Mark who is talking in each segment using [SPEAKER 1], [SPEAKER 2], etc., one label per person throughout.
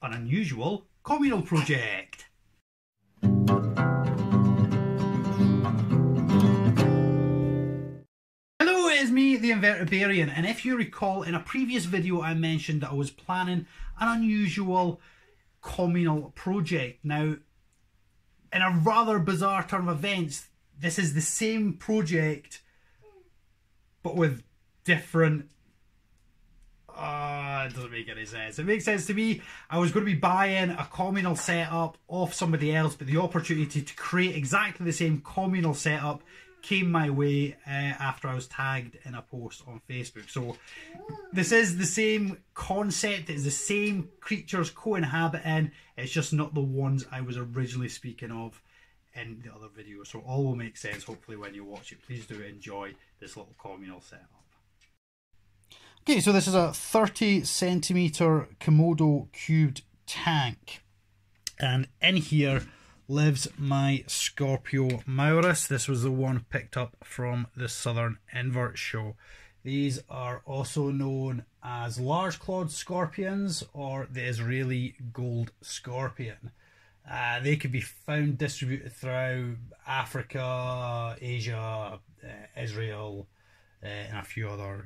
[SPEAKER 1] an unusual communal project. Hello, it is me, the Invertabarian, and if you recall, in a previous video I mentioned that I was planning an unusual communal project. Now, in a rather bizarre turn of events, this is the same project but with different... it doesn't make any sense. It makes sense to me. I was going to be buying a communal setup off somebody else, but the opportunity to create exactly the same communal setup came my way after I was tagged in a post on Facebook. So this is the same concept. It's the same creatures co-inhabiting. It's just not the ones I was originally speaking of in the other video. So all will make sense hopefully when you watch it. Please do enjoy this little communal setup. Okay, so this is a 30 centimeter Komodo cubed tank, and in here lives my Scorpio Maurus. This was the one picked up from the Southern Invert show. These are also known as large clawed scorpions or the Israeli gold scorpion. They could be found distributed throughout Africa, Asia, Israel, and a few other,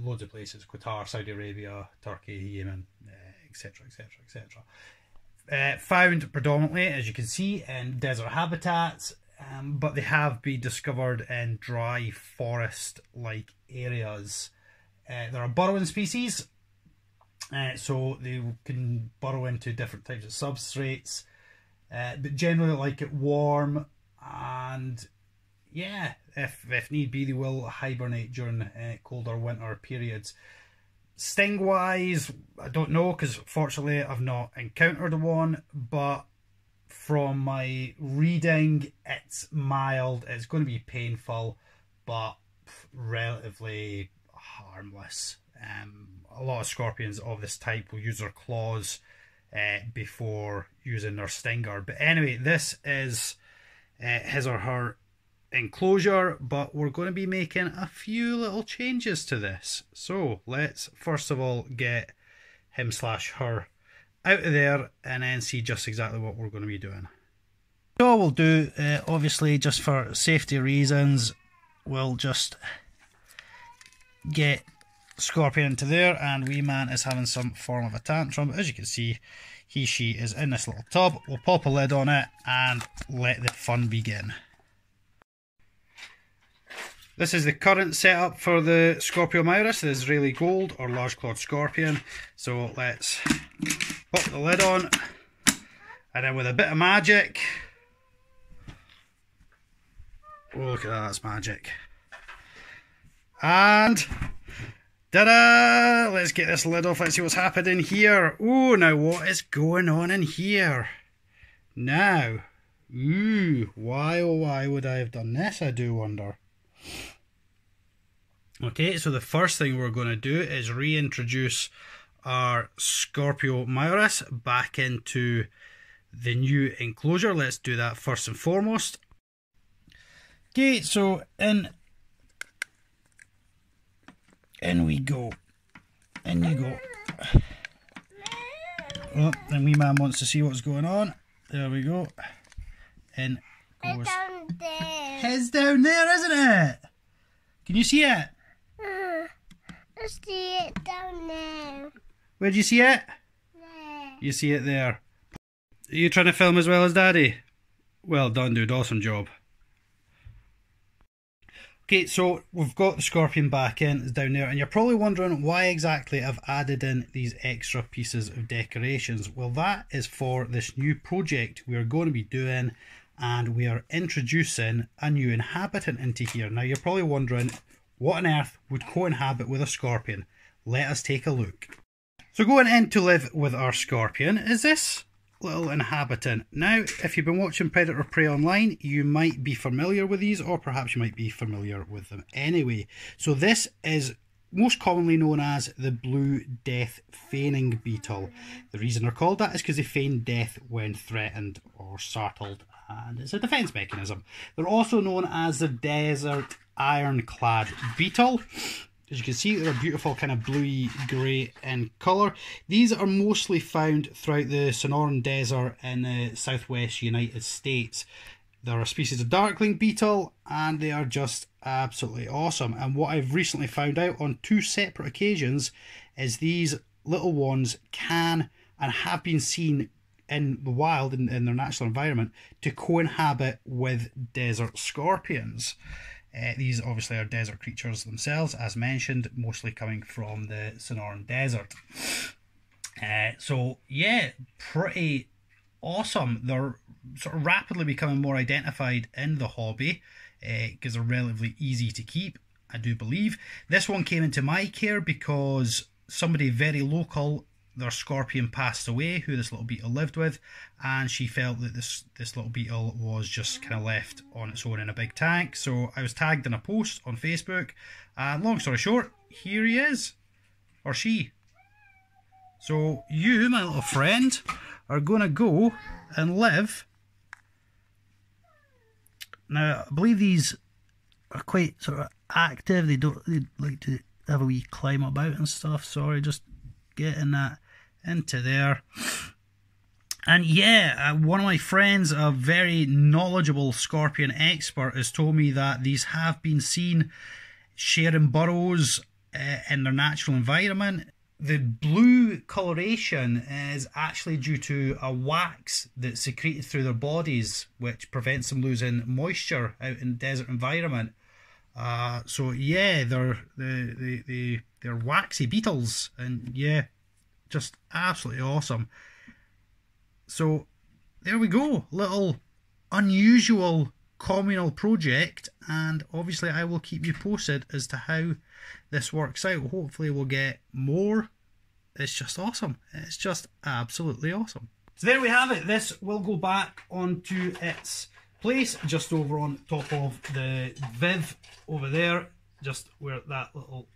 [SPEAKER 1] loads of places: Qatar, Saudi Arabia, Turkey, Yemen, etc, etc, etc. Found predominantly, as you can see, in desert habitats, but they have been discovered in dry forest-like areas. They're a burrowing species, so they can burrow into different types of substrates, but generally like it warm, and yeah, if need be, they will hibernate during colder winter periods. Sting wise, I don't know, because fortunately I've not encountered one, but from my reading, it's mild. It's going to be painful, but relatively harmless. A lot of scorpions of this type will use their claws before using their stinger. But anyway, this is his or her enclosure, but we're going to be making a few little changes to this. So let's first of all get him / her out of there and then see just exactly what we're going to be doing. So we'll do, obviously just for safety reasons, we'll just get Scorpion into there, and wee man is having some form of a tantrum. As you can see, she is in this little tub. We'll pop a lid on it and let the fun begin. This is the current setup for the Scorpio Maurus, the Israeli gold or large clawed scorpion. So let's pop the lid on, and then with a bit of magic, oh, look at that, that's magic. And ta-da! Let's get this lid off. Let's see what's happening here. Oh, now what is going on in here? Now, why oh why would I have done this, I do wonder. Okay, so the first thing we're going to do is reintroduce our Scorpio Maurus back into the new enclosure. Let's do that first and foremost. Okay, so in we go. In you go. Oh, and wee man wants to see what's going on. There we go. In goes.
[SPEAKER 2] Down there.
[SPEAKER 1] Head's down there, isn't it? Can you see it?
[SPEAKER 2] I see it down there.
[SPEAKER 1] Where'd you see it?
[SPEAKER 2] There.
[SPEAKER 1] You see it there. Are you trying to film as well as Daddy? Well done, dude. Awesome job. Okay, so we've got the scorpion back in. It's down there, and you're probably wondering why exactly I've added in these extra pieces of decorations. Well, that is for this new project we are going to be doing, and we are introducing a new inhabitant into here. Now, you're probably wondering, what on earth would co-inhabit with a scorpion? Let us take a look. So going in to live with our scorpion is this little inhabitant. Now, if you've been watching Predator Prey online, you might be familiar with these, or perhaps you might be familiar with them anyway. So this is most commonly known as the blue death feigning beetle. The reason they're called that is because they feign death when threatened or startled, and it's a defense mechanism. They're also known as the desert ironclad beetle. As you can see, they're beautiful kind of bluey grey in colour. These are mostly found throughout the Sonoran Desert in the southwest United States. They're a species of darkling beetle and they are just absolutely awesome. And what I've recently found out on 2 separate occasions is these little ones can and have been seen in the wild, in their natural environment, to co-inhabit with desert scorpions. These obviously are desert creatures themselves, as mentioned, mostly coming from the Sonoran Desert. So yeah, pretty awesome. They're sort of rapidly becoming more identified in the hobby because they're relatively easy to keep, I do believe. This one came into my care because somebody very local, their scorpion passed away, who this little beetle lived with, and she felt that this little beetle was just kind of left on its own in a big tank. So I was tagged in a post on Facebook, and long story short, here he is, or she. So you, my little friend, are going to go and live. Now, I believe these are quite sort of active. They like to have a wee climb about and stuff. Sorry, just getting that into there. And yeah, one of my friends, a very knowledgeable scorpion expert, has told me that these have been seen sharing burrows in their natural environment. The blue coloration is actually due to a wax that's secreted through their bodies, which prevents them losing moisture out in the desert environment. So yeah, they're waxy beetles, and yeah, just absolutely awesome. So there we go, little unusual communal project, and obviously I will keep you posted as to how this works out. Hopefully we'll get more. It's just awesome. It's just absolutely awesome. So there we have it. This will go back onto its place just over on top of the Viv over there, just where that little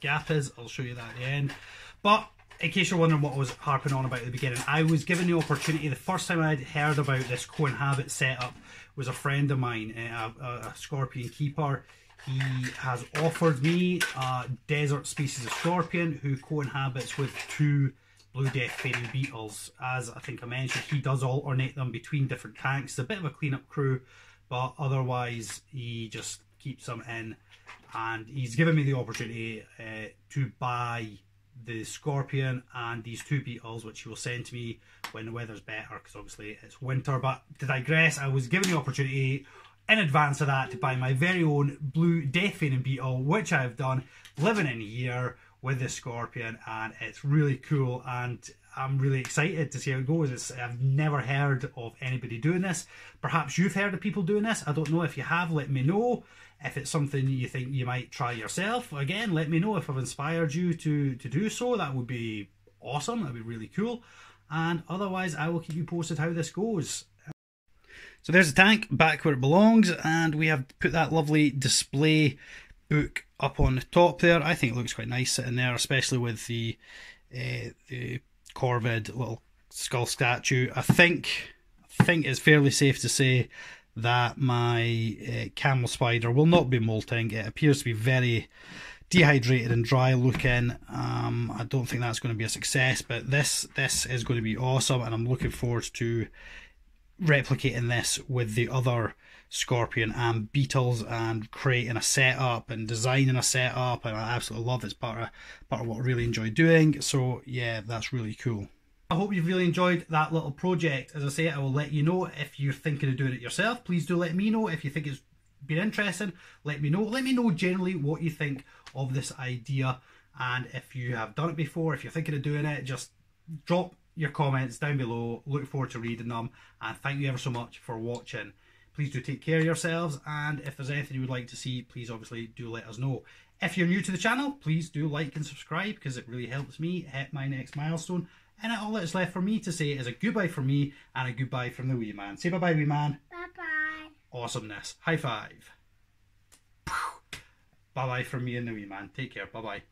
[SPEAKER 1] gap is. I'll show you that at the end. But in case you're wondering what I was harping on about at the beginning, I was given the opportunity. The first time I'd heard about this co-inhabit setup was a friend of mine, a scorpion keeper. He has offered me a desert species of scorpion who co-inhabits with 2 blue death-fearing beetles. As I think I mentioned, he does alternate them between different tanks. It's a bit of a clean-up crew, but otherwise he just keeps them in. And he's given me the opportunity to buy the scorpion and these 2 beetles, which he will send to me when the weather's better, because obviously it's winter. But to digress, I was given the opportunity in advance of that to buy my very own blue death-fearing beetle, which I've done, living in here with this scorpion, and it's really cool, and I'm really excited to see how it goes. I've never heard of anybody doing this. Perhaps you've heard of people doing this. I don't know. If you have, let me know. If it's something you think you might try yourself, again, let me know. If I've inspired you to do so, that would be awesome. That'd be really cool. And otherwise, I will keep you posted how this goes. So there's the tank back where it belongs, and we have put that lovely display book up on the top there. I think it looks quite nice sitting there, especially with the corvid little skull statue. I think it's fairly safe to say that my camel spider will not be molting. It appears to be very dehydrated and dry looking. I don't think that's going to be a success, but this is going to be awesome, and I'm looking forward to replicating this with the other scorpion and beetles and creating a setup and designing a setup, and I absolutely love it. It's part of what I really enjoy doing. So yeah, that's really cool. I hope you've really enjoyed that little project. As I say, I will let you know if you're thinking of doing it yourself. Please do let me know if you think it's been interesting. Let me know. Let me know generally what you think of this idea, and if you have done it before, if you're thinking of doing it, just drop your comments down below. Look forward to reading them, and thank you ever so much for watching. Please do take care of yourselves, and if there's anything you would like to see, please obviously do let us know. If you're new to the channel, please do like and subscribe, because it really helps me hit my next milestone. And all that's left for me to say is a goodbye from me and a goodbye from the wee man. Say bye-bye, wee man.
[SPEAKER 2] Bye-bye.
[SPEAKER 1] Awesomeness. High five. Bye-bye from me and the wee man. Take care. Bye-bye.